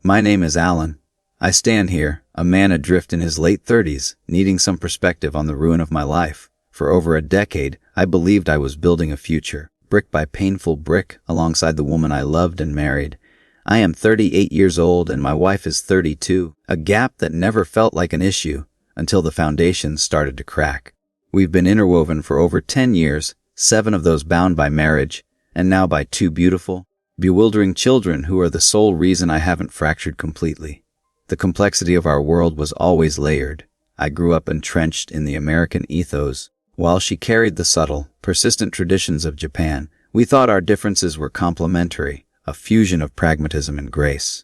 My name is Alan. I stand here, a man adrift in his late 30s, needing some perspective on the ruin of my life. For over a decade, I believed I was building a future, brick by painful brick, alongside the woman I loved and married. I am 38 years old and my wife is 32, a gap that never felt like an issue until the foundations started to crack. We've been interwoven for over 10 years, 7 of those bound by marriage, and now by 2 beautiful, bewildering children who are the sole reason I haven't fractured completely. The complexity of our world was always layered. I grew up entrenched in the American ethos, while she carried the subtle, persistent traditions of Japan. We thought our differences were complementary, a fusion of pragmatism and grace.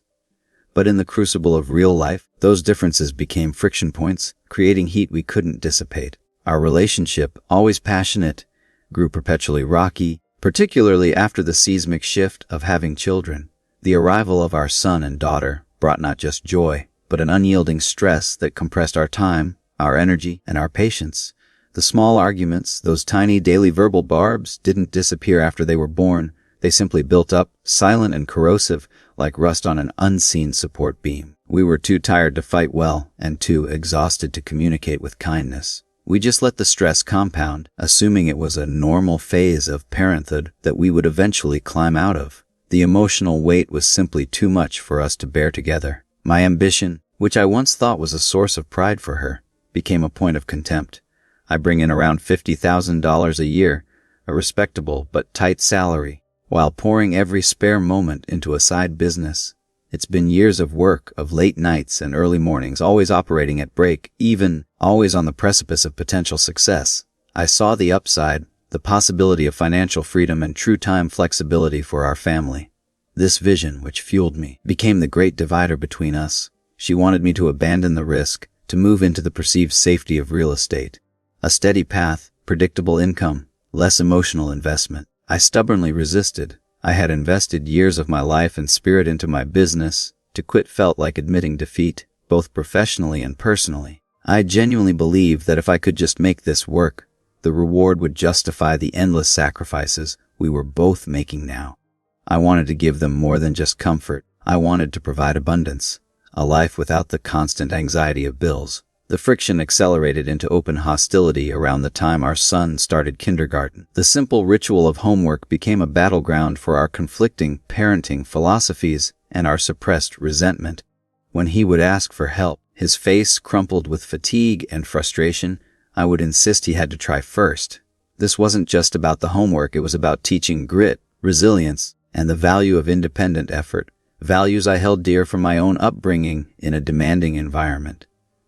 But in the crucible of real life, those differences became friction points, creating heat we couldn't dissipate. Our relationship, always passionate, grew perpetually rocky, particularly after the seismic shift of having children. The arrival of our son and daughter brought not just joy, but an unyielding stress that compressed our time, our energy, and our patience. The small arguments, those tiny daily verbal barbs, didn't disappear after they were born. They simply built up, silent and corrosive, like rust on an unseen support beam. We were too tired to fight well, and too exhausted to communicate with kindness. We just let the stress compound, assuming it was a normal phase of parenthood that we would eventually climb out of. The emotional weight was simply too much for us to bear together. My ambition, which I once thought was a source of pride for her, became a point of contempt. I bring in around $50,000 a year, a respectable but tight salary, while pouring every spare moment into a side business. It's been years of work, of late nights and early mornings, always operating at break, even always on the precipice of potential success. I saw the upside, the possibility of financial freedom and true time flexibility for our family. This vision, which fueled me, became the great divider between us. She wanted me to abandon the risk, to move into the perceived safety of real estate. A steady path, predictable income, less emotional investment. I stubbornly resisted. I had invested years of my life and spirit into my business. To quit felt like admitting defeat, both professionally and personally. I genuinely believed that if I could just make this work, the reward would justify the endless sacrifices we were both making now. I wanted to give them more than just comfort. I wanted to provide abundance, a life without the constant anxiety of bills. The friction accelerated into open hostility around the time our son started kindergarten. The simple ritual of homework became a battleground for our conflicting parenting philosophies and our suppressed resentment. When he would ask for help, his face crumpled with fatigue and frustration, I would insist he had to try first. This wasn't just about the homework, it was about teaching grit, resilience, and the value of independent effort, values I held dear from my own upbringing in a demanding environment.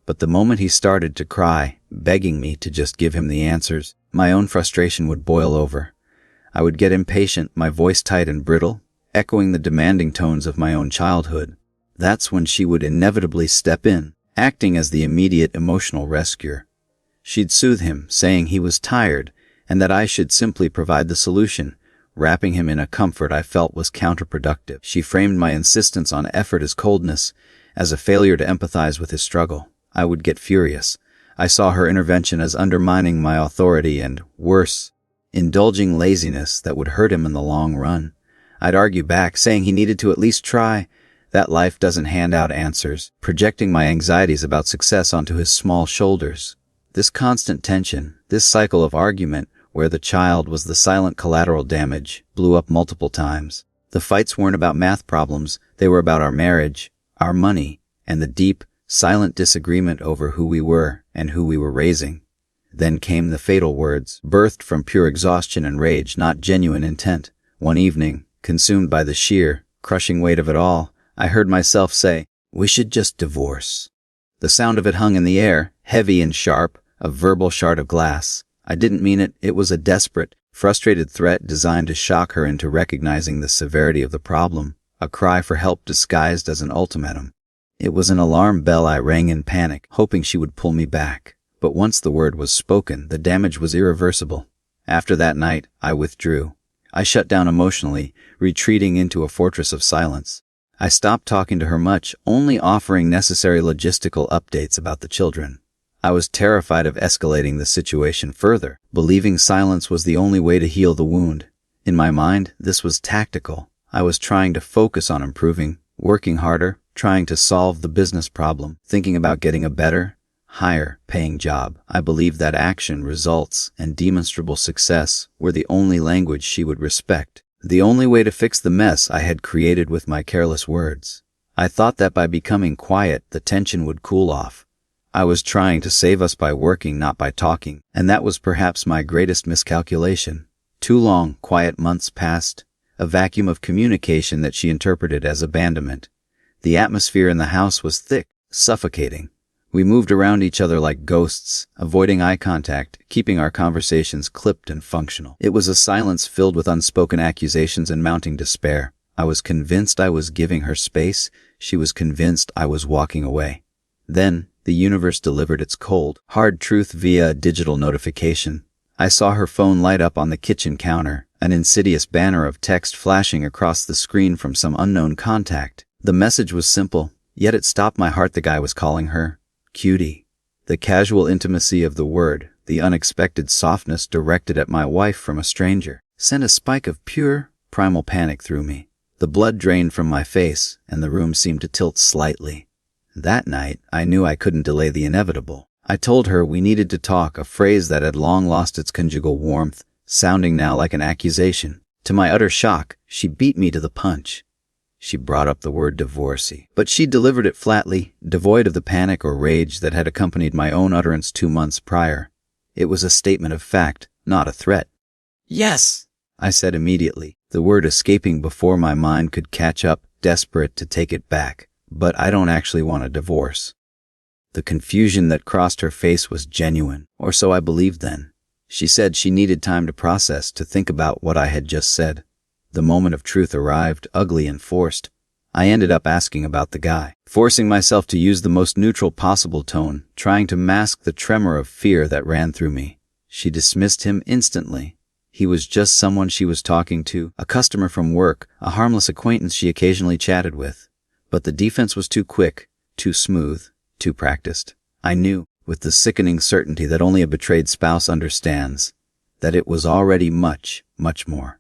But the moment he started to cry, begging me to just give him the answers, my own frustration would boil over. I would get impatient, my voice tight and brittle, echoing the demanding tones of my own childhood. That's when she would inevitably step in, acting as the immediate emotional rescuer. She'd soothe him, saying he was tired, and that I should simply provide the solution, wrapping him in a comfort I felt was counterproductive. She framed my insistence on effort as coldness, as a failure to empathize with his struggle. I would get furious. I saw her intervention as undermining my authority and, worse, indulging laziness that would hurt him in the long run. I'd argue back, saying he needed to at least try, that life doesn't hand out answers, projecting my anxieties about success onto his small shoulders. This constant tension, this cycle of argument, where the child was the silent collateral damage, blew up multiple times. The fights weren't about math problems, they were about our marriage, our money, and the deep, silent disagreement over who we were and who we were raising. Then came the fatal words, birthed from pure exhaustion and rage, not genuine intent. One evening, consumed by the sheer, crushing weight of it all, I heard myself say, "We should just divorce." The sound of it hung in the air, heavy and sharp, a verbal shard of glass. I didn't mean it. It was a desperate, frustrated threat designed to shock her into recognizing the severity of the problem, a cry for help disguised as an ultimatum. It was an alarm bell I rang in panic, hoping she would pull me back. But once the word was spoken, the damage was irreversible. After that night, I withdrew. I shut down emotionally, retreating into a fortress of silence. I stopped talking to her much, only offering necessary logistical updates about the children. I was terrified of escalating the situation further, believing silence was the only way to heal the wound. In my mind, this was tactical. I was trying to focus on improving, working harder, trying to solve the business problem, thinking about getting a better, higher paying job. I believed that action, results, and demonstrable success were the only language she would respect, the only way to fix the mess I had created with my careless words. I thought that by becoming quiet, the tension would cool off. I was trying to save us by working, not by talking, and that was perhaps my greatest miscalculation. 2 long, quiet months passed, a vacuum of communication that she interpreted as abandonment. The atmosphere in the house was thick, suffocating. We moved around each other like ghosts, avoiding eye contact, keeping our conversations clipped and functional. It was a silence filled with unspoken accusations and mounting despair. I was convinced I was giving her space. She was convinced I was walking away. Then, the universe delivered its cold, hard truth via a digital notification. I saw her phone light up on the kitchen counter, an insidious banner of text flashing across the screen from some unknown contact. The message was simple, yet it stopped my heart. The guy was calling her cutie. The casual intimacy of the word, the unexpected softness directed at my wife from a stranger, sent a spike of pure, primal panic through me. The blood drained from my face, and the room seemed to tilt slightly. That night, I knew I couldn't delay the inevitable. I told her we needed to talk, a phrase that had long lost its conjugal warmth, sounding now like an accusation. To my utter shock, she beat me to the punch. She brought up the word divorcee, but she delivered it flatly, devoid of the panic or rage that had accompanied my own utterance 2 months prior. It was a statement of fact, not a threat. Yes, I said immediately, the word escaping before my mind could catch up, desperate to take it back. But I don't actually want a divorce. The confusion that crossed her face was genuine, or so I believed then. She said she needed time to process, to think about what I had just said. The moment of truth arrived, ugly and forced. I ended up asking about the guy, forcing myself to use the most neutral possible tone, trying to mask the tremor of fear that ran through me. She dismissed him instantly. He was just someone she was talking to, a customer from work, a harmless acquaintance she occasionally chatted with. But the defense was too quick, too smooth, too practiced. I knew, with the sickening certainty that only a betrayed spouse understands, that it was already much, much more.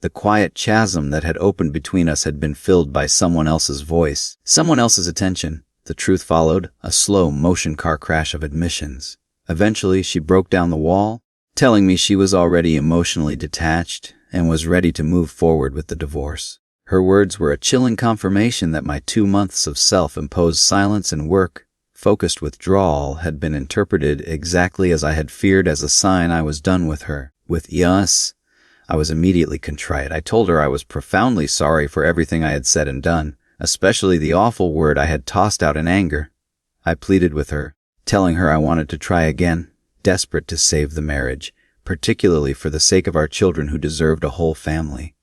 The quiet chasm that had opened between us had been filled by someone else's voice, someone else's attention. The truth followed, a slow motion car crash of admissions. Eventually, she broke down the wall, telling me she was already emotionally detached and was ready to move forward with the divorce. Her words were a chilling confirmation that my 2 months of self-imposed silence and work-focused withdrawal had been interpreted exactly as I had feared, as a sign I was done with her. With yes, I was immediately contrite. I told her I was profoundly sorry for everything I had said and done, especially the awful word I had tossed out in anger. I pleaded with her, telling her I wanted to try again, desperate to save the marriage, particularly for the sake of our children who deserved a whole family.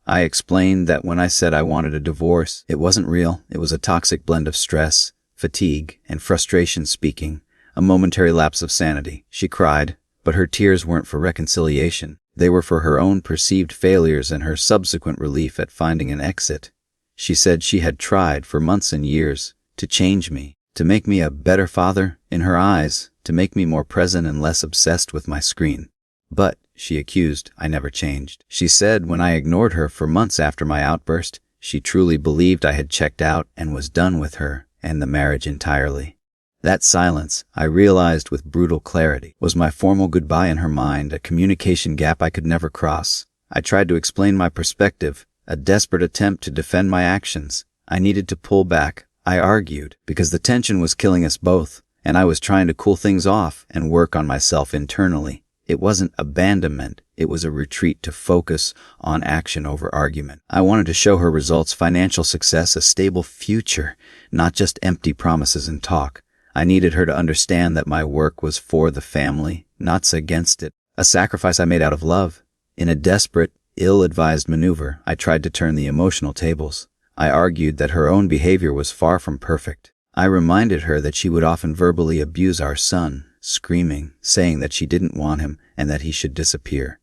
I explained that when I said I wanted a divorce, it wasn't real. It was a toxic blend of stress, fatigue, and frustration speaking, a momentary lapse of sanity. She cried, but her tears weren't for reconciliation. They were for her own perceived failures and her subsequent relief at finding an exit. She said she had tried for months and years to change me, to make me a better father, in her eyes, to make me more present and less obsessed with my screen. But, she accused, I never changed. She said when I ignored her for months after my outburst, she truly believed I had checked out and was done with her and the marriage entirely. That silence, I realized with brutal clarity, was my formal goodbye in her mind, a communication gap I could never cross. I tried to explain my perspective, a desperate attempt to defend my actions. I needed to pull back, I argued, because the tension was killing us both, and I was trying to cool things off and work on myself internally. It wasn't abandonment, it was a retreat to focus on action over argument. I wanted to show her results, financial success, a stable future, not just empty promises and talk. I needed her to understand that my work was for the family, not against it, a sacrifice I made out of love. In a desperate, ill-advised maneuver, I tried to turn the emotional tables. I argued that her own behavior was far from perfect. I reminded her that she would often verbally abuse our son, screaming, saying that she didn't want him and that he should disappear.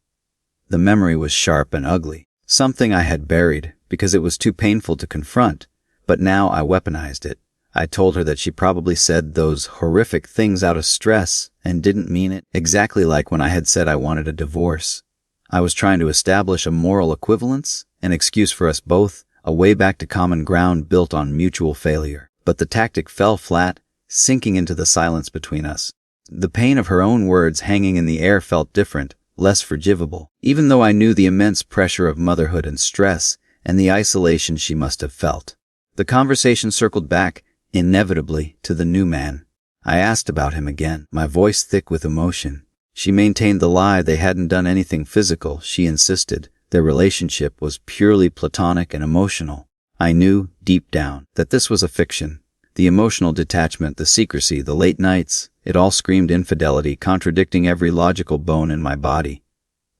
The memory was sharp and ugly, something I had buried because it was too painful to confront, but now I weaponized it. I told her that she probably said those horrific things out of stress and didn't mean it, exactly like when I had said I wanted a divorce. I was trying to establish a moral equivalence, an excuse for us both, a way back to common ground built on mutual failure. But the tactic fell flat, sinking into the silence between us. The pain of her own words hanging in the air felt different, less forgivable, even though I knew the immense pressure of motherhood and stress, and the isolation she must have felt. The conversation circled back, inevitably, to the new man. I asked about him again, my voice thick with emotion. She maintained the lie they hadn't done anything physical. She insisted their relationship was purely platonic and emotional. I knew, deep down, that this was a fiction. The emotional detachment, the secrecy, the late nights, it all screamed infidelity, contradicting every logical bone in my body.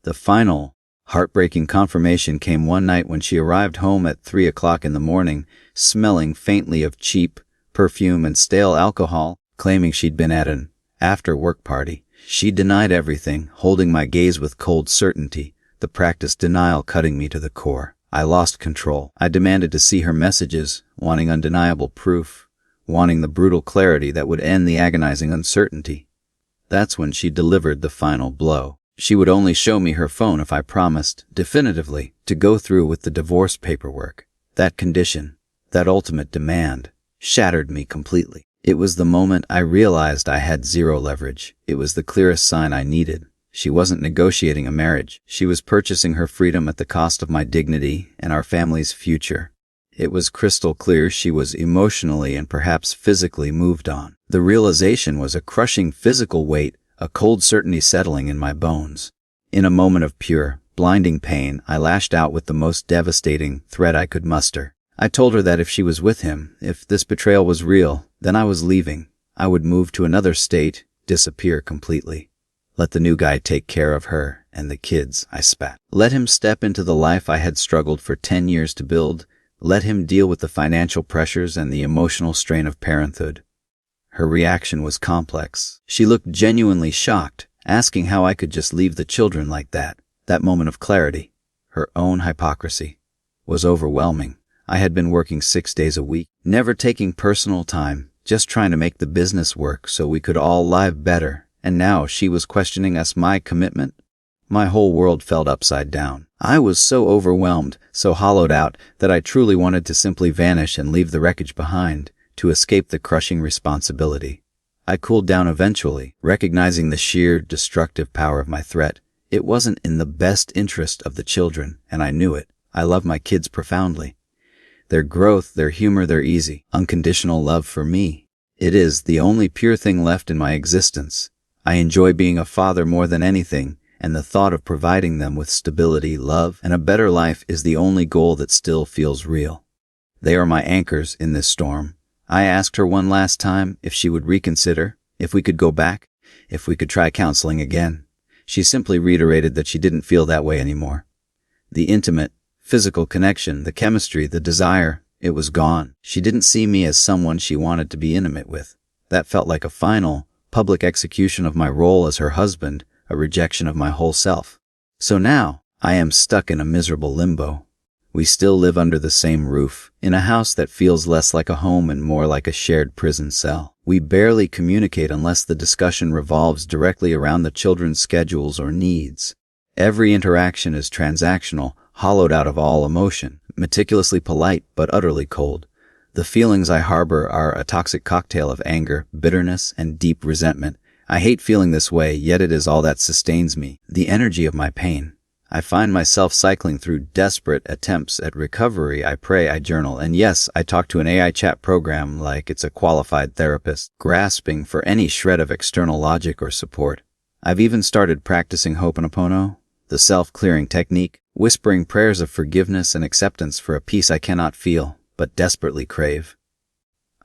The final, heartbreaking confirmation came one night when she arrived home at 3 o'clock in the morning, smelling faintly of cheap perfume and stale alcohol, claiming she'd been at an after-work party. She denied everything, holding my gaze with cold certainty, the practiced denial cutting me to the core. I lost control. I demanded to see her messages, wanting undeniable proof, wanting the brutal clarity that would end the agonizing uncertainty. That's when she delivered the final blow. She would only show me her phone if I promised, definitively, to go through with the divorce paperwork. That condition, that ultimate demand, shattered me completely. It was the moment I realized I had zero leverage. It was the clearest sign I needed. She wasn't negotiating a marriage. She was purchasing her freedom at the cost of my dignity and our family's future. It was crystal clear she was emotionally and perhaps physically moved on. The realization was a crushing physical weight, a cold certainty settling in my bones. In a moment of pure, blinding pain, I lashed out with the most devastating threat I could muster. I told her that if she was with him, if this betrayal was real, then I was leaving. I would move to another state, disappear completely. Let the new guy take care of her and the kids, I spat. Let him step into the life I had struggled for 10 years to build. Let him deal with the financial pressures and the emotional strain of parenthood. Her reaction was complex. She looked genuinely shocked, asking how I could just leave the children like that. That moment of clarity, her own hypocrisy, was overwhelming. I had been working 6 days a week, never taking personal time, just trying to make the business work so we could all live better. And now she was questioning my commitment. My whole world felt upside down. I was so overwhelmed, so hollowed out, that I truly wanted to simply vanish and leave the wreckage behind, to escape the crushing responsibility. I cooled down eventually, recognizing the sheer, destructive power of my threat. It wasn't in the best interest of the children, and I knew it. I love my kids profoundly. Their growth, their humor, their easy, unconditional love for me. It is the only pure thing left in my existence. I enjoy being a father more than anything, and the thought of providing them with stability, love, and a better life is the only goal that still feels real. They are my anchors in this storm. I asked her one last time if she would reconsider, if we could go back, if we could try counseling again. She simply reiterated that she didn't feel that way anymore. The intimate, physical connection, the chemistry, the desire, it was gone. She didn't see me as someone she wanted to be intimate with. That felt like a final, public execution of my role as her husband, a rejection of my whole self. So now, I am stuck in a miserable limbo. We still live under the same roof, in a house that feels less like a home and more like a shared prison cell. We barely communicate unless the discussion revolves directly around the children's schedules or needs. Every interaction is transactional, hollowed out of all emotion, meticulously polite but utterly cold. The feelings I harbor are a toxic cocktail of anger, bitterness, and deep resentment. I hate feeling this way, yet it is all that sustains me, the energy of my pain. I find myself cycling through desperate attempts at recovery. I pray, I journal, and yes, I talk to an AI chat program like it's a qualified therapist, grasping for any shred of external logic or support. I've even started practicing Ho'oponopono, the self-clearing technique, whispering prayers of forgiveness and acceptance for a peace I cannot feel, but desperately crave.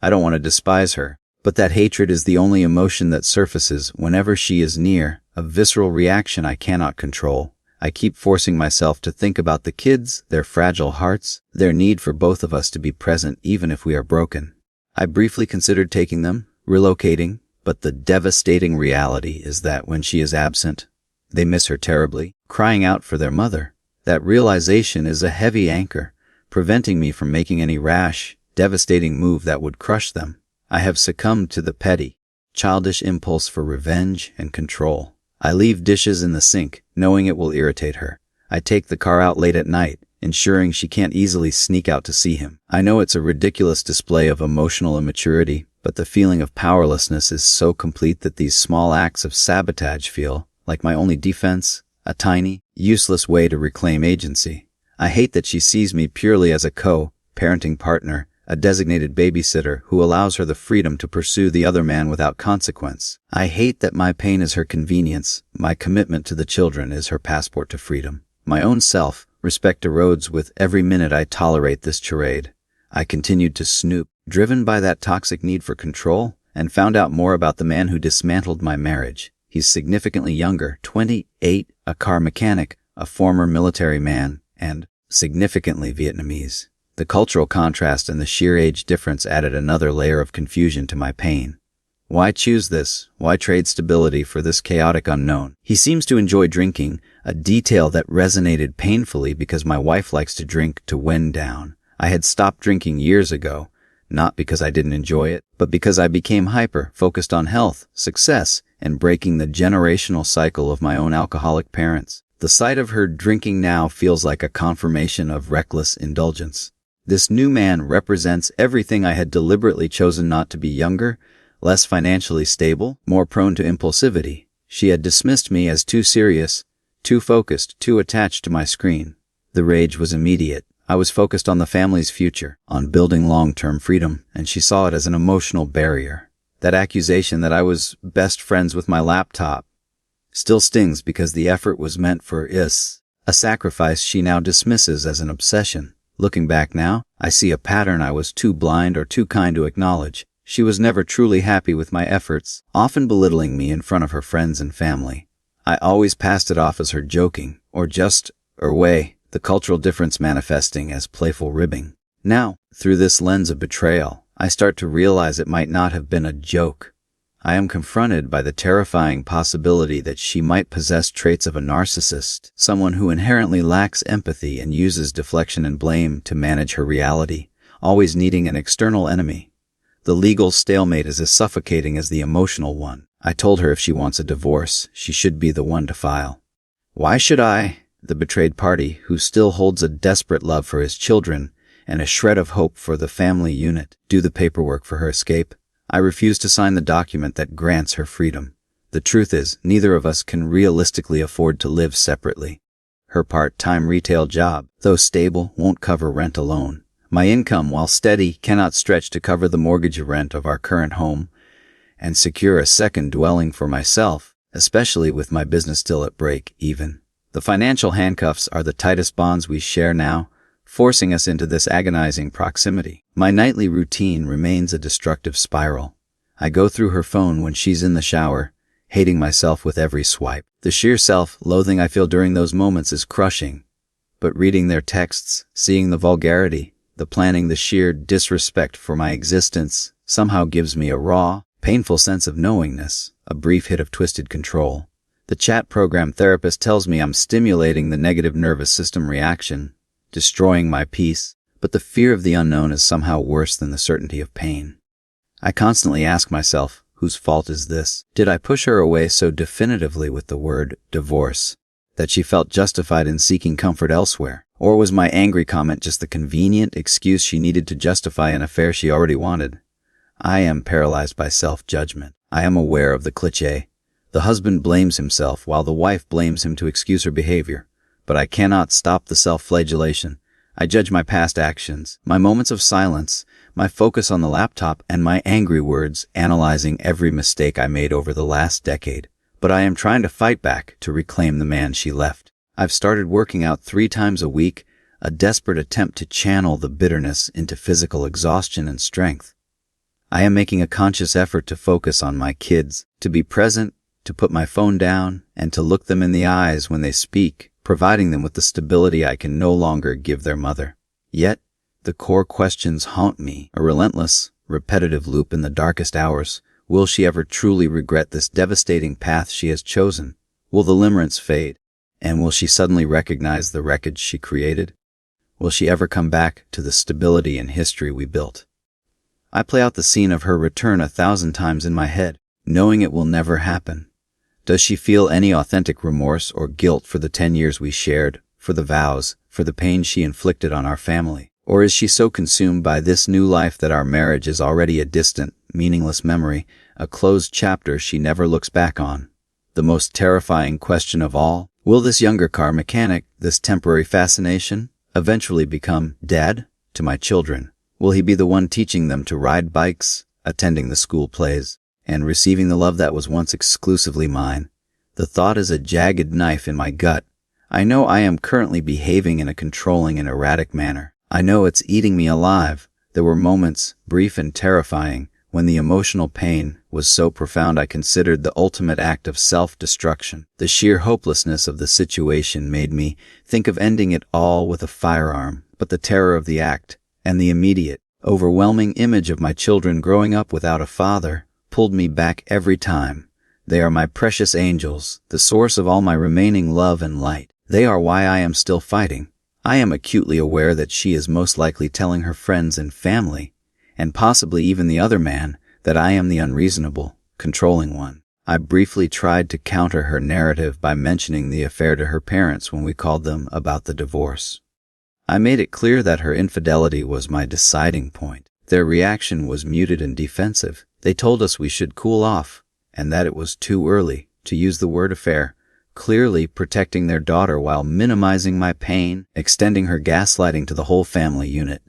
I don't want to despise her, but that hatred is the only emotion that surfaces whenever she is near, a visceral reaction I cannot control. I keep forcing myself to think about the kids, their fragile hearts, their need for both of us to be present even if we are broken. I briefly considered taking them, relocating, but the devastating reality is that when she is absent, they miss her terribly, crying out for their mother. That realization is a heavy anchor, preventing me from making any rash, devastating move that would crush them. I have succumbed to the petty, childish impulse for revenge and control. I leave dishes in the sink, knowing it will irritate her. I take the car out late at night, ensuring she can't easily sneak out to see him. I know it's a ridiculous display of emotional immaturity, but the feeling of powerlessness is so complete that these small acts of sabotage feel like my only defense, a tiny, useless way to reclaim agency. I hate that she sees me purely as a co-parenting partner, a designated babysitter who allows her the freedom to pursue the other man without consequence. I hate that my pain is her convenience, my commitment to the children is her passport to freedom. My own self-respect erodes with every minute I tolerate this charade. I continued to snoop, driven by that toxic need for control, and found out more about the man who dismantled my marriage. He's significantly younger, 28, a car mechanic, a former military man, and significantly Vietnamese. The cultural contrast and the sheer age difference added another layer of confusion to my pain. Why choose this? Why trade stability for this chaotic unknown? He seems to enjoy drinking, a detail that resonated painfully because my wife likes to drink to wind down. I had stopped drinking years ago, not because I didn't enjoy it, but because I became hyper-focused on health, success, and breaking the generational cycle of my own alcoholic parents. The sight of her drinking now feels like a confirmation of reckless indulgence. This new man represents everything I had deliberately chosen not to be: younger, less financially stable, more prone to impulsivity. She had dismissed me as too serious, too focused, too attached to my screen. The rage was immediate. I was focused on the family's future, on building long-term freedom, and she saw it as an emotional barrier. That accusation that I was best friends with my laptop still stings because the effort was meant for a sacrifice she now dismisses as an obsession. Looking back now, I see a pattern I was too blind or too kind to acknowledge. She was never truly happy with my efforts, often belittling me in front of her friends and family. I always passed it off as her joking, or way, the cultural difference manifesting as playful ribbing. Now, through this lens of betrayal, I start to realize it might not have been a joke. I am confronted by the terrifying possibility that she might possess traits of a narcissist, someone who inherently lacks empathy and uses deflection and blame to manage her reality, always needing an external enemy. The legal stalemate is as suffocating as the emotional one. I told her if she wants a divorce, she should be the one to file. Why should I, the betrayed party, who still holds a desperate love for his children and a shred of hope for the family unit, do the paperwork for her escape? I refuse to sign the document that grants her freedom. The truth is, neither of us can realistically afford to live separately. Her part-time retail job, though stable, won't cover rent alone. My income, while steady, cannot stretch to cover the mortgage rent of our current home and secure a second dwelling for myself, especially with my business still at break even. The financial handcuffs are the tightest bonds we share now, forcing us into this agonizing proximity. My nightly routine remains a destructive spiral. I go through her phone when she's in the shower, hating myself with every swipe. The sheer self-loathing I feel during those moments is crushing. But reading their texts, seeing the vulgarity, the planning, the sheer disrespect for my existence somehow gives me a raw, painful sense of knowingness, a brief hit of twisted control. The chat program therapist tells me I'm stimulating the negative nervous system reaction, destroying my peace, but the fear of the unknown is somehow worse than the certainty of pain. I constantly ask myself, whose fault is this? Did I push her away so definitively with the word divorce that she felt justified in seeking comfort elsewhere? Or was my angry comment just the convenient excuse she needed to justify an affair she already wanted? I am paralyzed by self-judgment. I am aware of the cliché. The husband blames himself while the wife blames him to excuse her behavior. But I cannot stop the self-flagellation. I judge my past actions, my moments of silence, my focus on the laptop, and my angry words, analyzing every mistake I made over the last decade. But I am trying to fight back to reclaim the man she left. I've started working out 3 times a week, a desperate attempt to channel the bitterness into physical exhaustion and strength. I am making a conscious effort to focus on my kids, to be present, to put my phone down, and to look them in the eyes when they speak, providing them with the stability I can no longer give their mother. Yet, the core questions haunt me, a relentless, repetitive loop in the darkest hours. Will she ever truly regret this devastating path she has chosen? Will the limerence fade? And will she suddenly recognize the wreckage she created? Will she ever come back to the stability and history we built? I play out the scene of her return 1,000 times in my head, knowing it will never happen. Does she feel any authentic remorse or guilt for the 10 years we shared, for the vows, for the pain she inflicted on our family? Or is she so consumed by this new life that our marriage is already a distant, meaningless memory, a closed chapter she never looks back on? The most terrifying question of all, will this younger car mechanic, this temporary fascination, eventually become dad to my children? Will he be the one teaching them to ride bikes, attending the school plays, and receiving the love that was once exclusively mine? The thought is a jagged knife in my gut. I know I am currently behaving in a controlling and erratic manner. I know it's eating me alive. There were moments, brief and terrifying, when the emotional pain was so profound I considered the ultimate act of self-destruction. The sheer hopelessness of the situation made me think of ending it all with a firearm, but the terror of the act, and the immediate, overwhelming image of my children growing up without a father, pulled me back every time. They are my precious angels, the source of all my remaining love and light. They are why I am still fighting. I am acutely aware that she is most likely telling her friends and family, and possibly even the other man, that I am the unreasonable, controlling one. I briefly tried to counter her narrative by mentioning the affair to her parents when we called them about the divorce. I made it clear that her infidelity was my deciding point. Their reaction was muted and defensive. They told us we should cool off, and that it was too early to use the word affair, clearly protecting their daughter while minimizing my pain, extending her gaslighting to the whole family unit.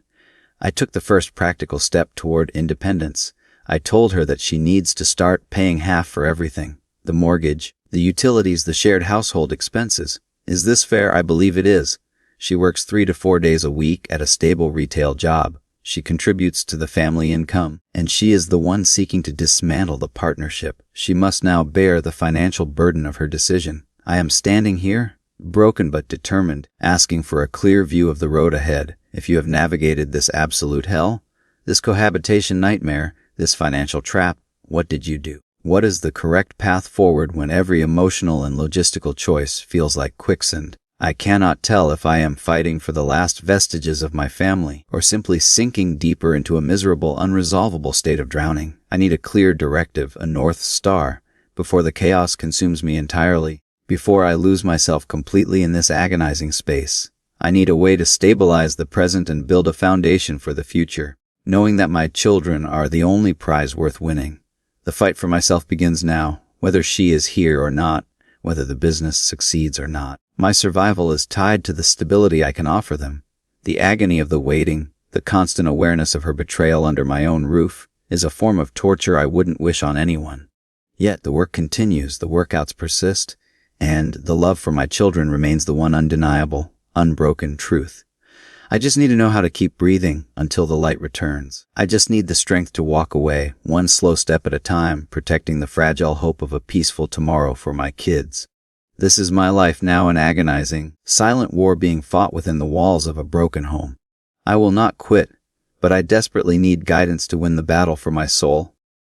I took the first practical step toward independence. I told her that she needs to start paying half for everything: the mortgage, the utilities, the shared household expenses. Is this fair? I believe it is. She works 3 to 4 days a week at a stable retail job. She contributes to the family income, and she is the one seeking to dismantle the partnership. She must now bear the financial burden of her decision. I am standing here, broken but determined, asking for a clear view of the road ahead. If you have navigated this absolute hell, this cohabitation nightmare, this financial trap, what did you do? What is the correct path forward when every emotional and logistical choice feels like quicksand? I cannot tell if I am fighting for the last vestiges of my family or simply sinking deeper into a miserable, unresolvable state of drowning. I need a clear directive, a north star, before the chaos consumes me entirely, before I lose myself completely in this agonizing space. I need a way to stabilize the present and build a foundation for the future, knowing that my children are the only prize worth winning. The fight for myself begins now, whether she is here or not, whether the business succeeds or not. My survival is tied to the stability I can offer them. The agony of the waiting, the constant awareness of her betrayal under my own roof, is a form of torture I wouldn't wish on anyone. Yet the work continues, the workouts persist, and the love for my children remains the one undeniable, unbroken truth. I just need to know how to keep breathing until the light returns. I just need the strength to walk away, one slow step at a time, protecting the fragile hope of a peaceful tomorrow for my kids. This is my life now, an agonizing, silent war being fought within the walls of a broken home. I will not quit, but I desperately need guidance to win the battle for my soul.